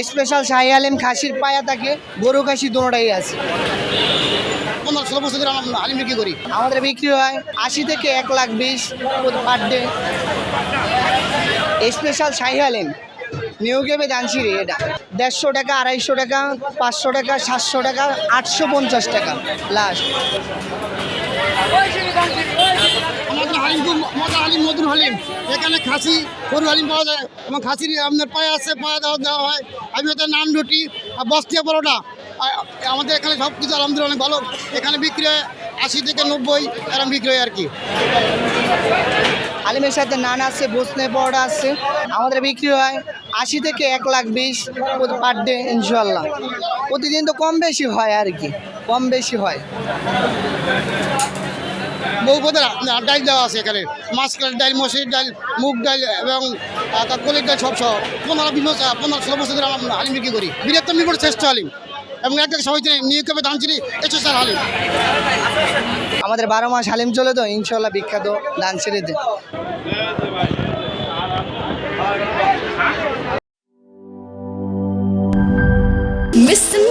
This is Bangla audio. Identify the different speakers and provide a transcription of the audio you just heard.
Speaker 1: স্পেশাল শাহী হালিম খাসির পায়া থাকে, গরু খাসি দুটোটাই আছে।
Speaker 2: 15-16 বছর ধরে আমরা হালিম বিক্রি করি।
Speaker 1: আমাদের বিক্রি হয় 80 থেকে 1,20,000 পার ডে। স্পেশাল শাহী হালিম নিউ গেবে দানসিরি, এটা 150 টাকা, 250 টাকা, 500 টাকা, 700 টাকা, 850 টাকা লাস্ট।
Speaker 2: আমাদের হালিম খুব মজার হালিম, মধুর হালিম। এখানে খাসি গরু হালিম পাওয়া যায় এবং খাসির আপনার পায়া আছে, পায়া দেওয়া হয়। আমি হচ্ছে নান রুটি আর বস্তিয়া পরোটা। আমাদের এখানে সব কিছু আলহামদুলিল্লাহ অনেক ভালো। এখানে বিক্রি হয় 80 থেকে 90 এরকম বিক্রি হয় আর কি।
Speaker 1: হালিমের সাথে নান আছে, বসনে পরোটা আছে। আমাদের বিক্রি হয় 80 থেকে 1,20,000 পার ডে ইনশাল্লাহ। প্রতিদিন তো কম বেশি হয় আর কি, কম বেশি হয়।
Speaker 2: বহু পদের ডাল দেওয়া আছে এখানে, মাছকালের ডাল, মসুরির ডাল, মুগ ডাল এবং কলির ডাল সব সহ। 15-16 বছর ধরে আমরা হালিম বিক্রি করি। বৃহত্তম নিকট শ্রেষ্ঠ হালিম এবং এক সবাই নিয়ে কেবে দানচিনি স্পেশাল হালিম।
Speaker 1: আমাদের 12 মাস হালিম চলে তো ইনশাল্লাহ, বিখ্যাত দানসিরিতে।
Speaker 3: Mr.